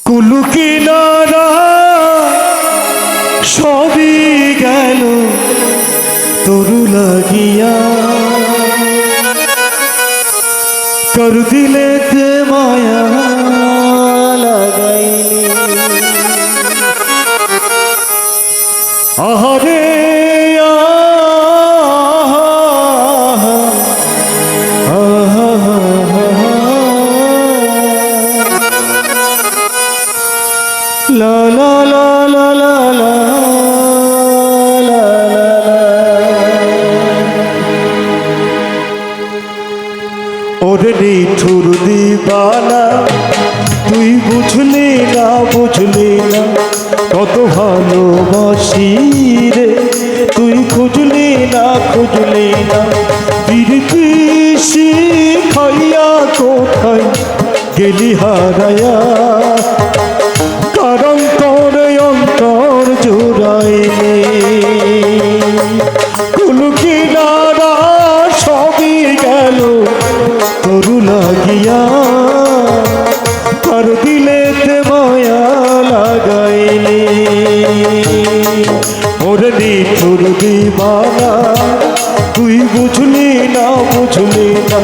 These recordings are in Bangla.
কুলু কিনারা সবই গেল তরু লাগিয়া, কর দিলেতে মায়া লাগাইলি। আহারে লা লা লা লা লা লা লা লা। ওরে নিঠুর দিবানা, তুই বুঝলি না বুঝলি না কত ভালোবাসি রে, তুই খুঁজলি না খুঁজলি না পিরিতি শিখাইয়া কোথায় গেলি হারায়া, কারণ তোর অন্তর জোড়াইনি। কুলু কিনারা সবই গেল তরু লাগিয়া, কার দিলেতে মায়া লাগাইলি। ওরে নিঠুর দিবানা, তুই বুঝলি না বুঝলি না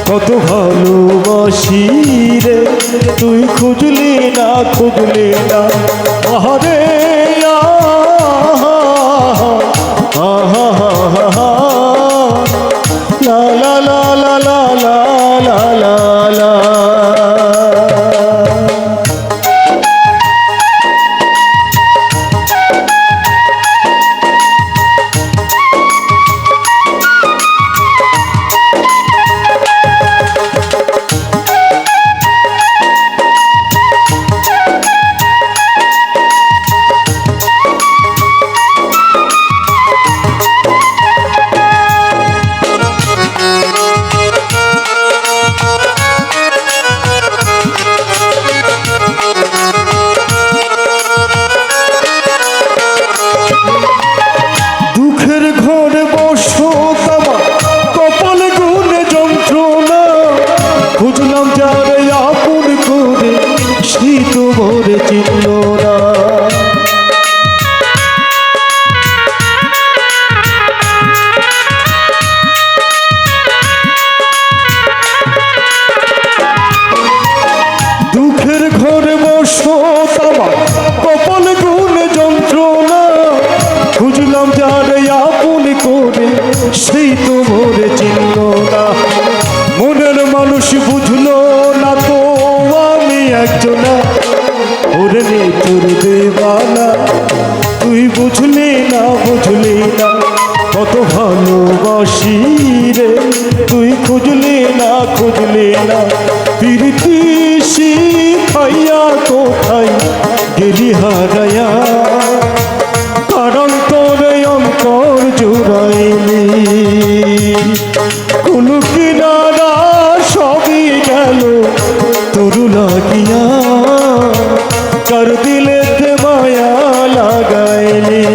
কত ভালোবাসি রে, তুই খুঁজলি না খুঁজলি না। আহারে লা লা লা লা লা লা লা লা লা। খুঁজলাম যারে আপন করে, শীত ভরে চিনল না। দুঃখের ঘরে বসো আমার কপাল গুনে যন্ত্রণা, খুঁজলাম যারে আপন করে, সেই তো ভরে চিনল না। মনের মানুষ বুঝলো না তো আমি একজনা, ওরে নিঠুর দিবানা, তুই বুঝলি না বুঝলি না কত ভালোবাসি রে, তুই খুঁজলি না খুঁজলি না পিরিতি শিখাইয়া কোথায় গেলি হারায়া, কারণ তোর অন্তর জোড়াইলি। কুলু কিনারা সবই গেল তরু লাগিয়া, কার দিলেতে মায়া লাগাইলি।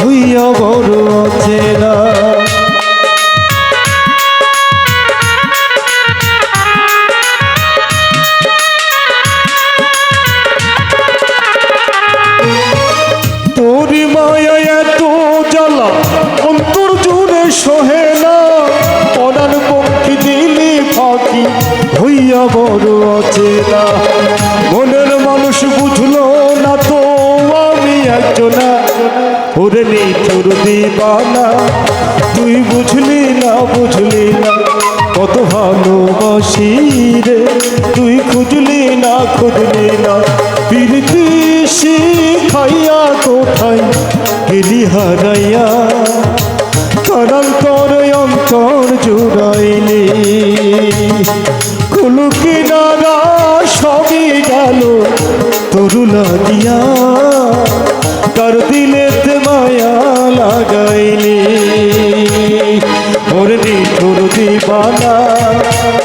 হইয়া বড় অচেনা। হইয়া বড় অচেনা। মনের মানুষ বুঝলো না তো আমি একজনা, ওরে নিঠুর দিবানা, তুই বুঝলি না বুঝলি না কত ভালোবাসি রে, তুই খুঁজলি না খুঁজলি না। প্রীতি শিখাইয়া কোথায় গেলি হারাইয়া, কারান্তর অন্তর জুড়াইলি। কুল কিনারা সবই গেল তরু লাগিয়া, কার দিলেতে মায়া লাগাইলি। ওরে নিঠুর দিবানা,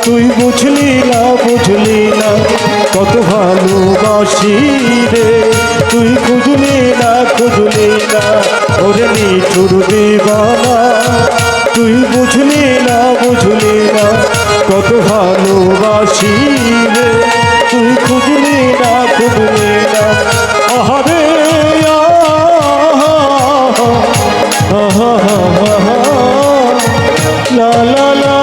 তুই বুঝলি না বুঝলি না কত ভালোবাসি রে, তুই খুঁজলি না খুঁজলি না। ওরে নিঠুর দিবানা, তুই বুঝলি না বুঝলি না কত ভালোবাসি রে, তুই খুঁজলি না খুঁজলি না। আহারে আহা, আহা, আহা, লা লা লা